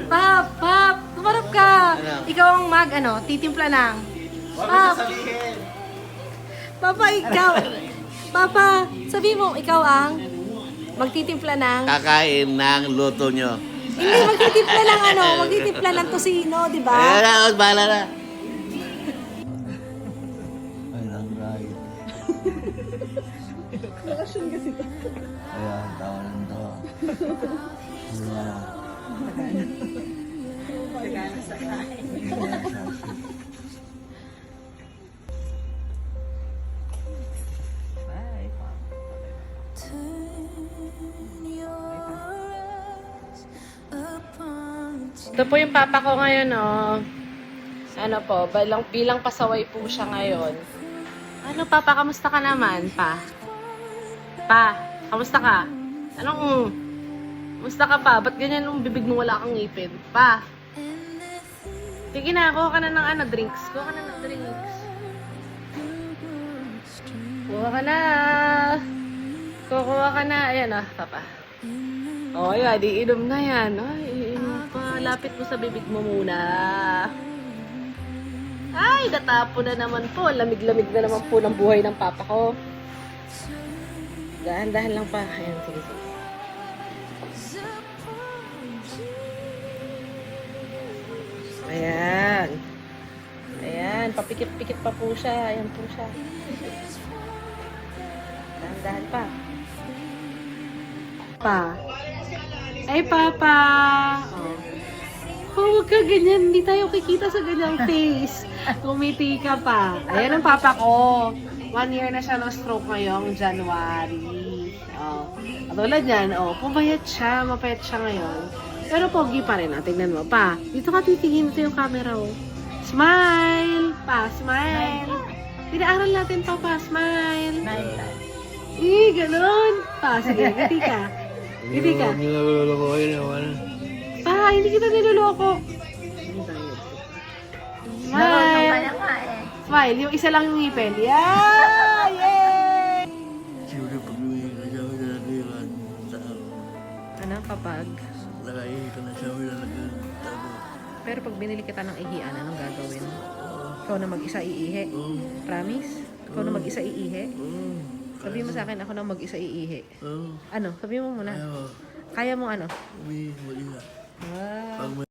Pap, Pap, tumarap ka. Ano? Ikaw ang titimpla ng. Huwag mo Pap, sasabihin. Papa, ikaw. Papa, sabi mo, ikaw ang magtitimpla ng. Kakain ng luto nyo. Hindi, magtitimpla ng magtitimpla ng tosino, di ba? Ayan na, bahala na. Ay, ang right. Bakasyon kasi ito. Ayan, tawa lang to. Ayan. Sagana sa kain. Ito po yung papa ko ngayon, oh. Ano po, bilang pasaway po siya ngayon. Ano, papa, kamusta ka naman, pa? Pa, kamusta ka? Anong, kamusta ka pa? Ba't ganyan yung bibig mo wala kang ngipin? Pa? Sige na, kuha ka na ng drinks. Kuha ka na ng drinks. Kuha ka na. Kukuha ka na. Ayan, oh, papa. Oh, ayan, iinom na yan. Ay, iinom pa. Lapit mo sa bibig mo muna. Ay, natapo na naman po. Lamig-lamig na naman po ng buhay ng papa ko. Dahan-dahan lang pa. Ayan, sige, sige. Ayan. Ayan, papikit-pikit pa po siya. Ayan po siya. Dahan-dahan pa. Pa. Ay, Papa! Oh. Huwag ka ganyan. Hindi tayo kikita sa ganyang face. Kumiti ka pa. Ayan ang Papa ko. 1 year na siya ng stroke ngayong January. Oh. Katulad yan, pumayat siya. Mapayat siya ngayon. Pero pogi pa rin. Tingnan mo. Pa, dito ka titingin. Ito yung camera, oh. Smile! Pa, smile! Pinaaral natin, Papa. Smile! Ganun! Pa, sige. Ngiti ka. Ngiti ka. Pa, hindi kita niloloko. Smile. Smile. Yung isa lang yung ngipin. Yeah! Yay! Ano, kapag? Pero pag binili kita ng ihian, anong gagawin? Ikaw na mag-isa iihi? Promise? Ikaw na mag-isa iihi? Sabi mo sa akin, ako na mag-isa iihi. Ano? Sabi mo muna. Kaya mo ano? Wow.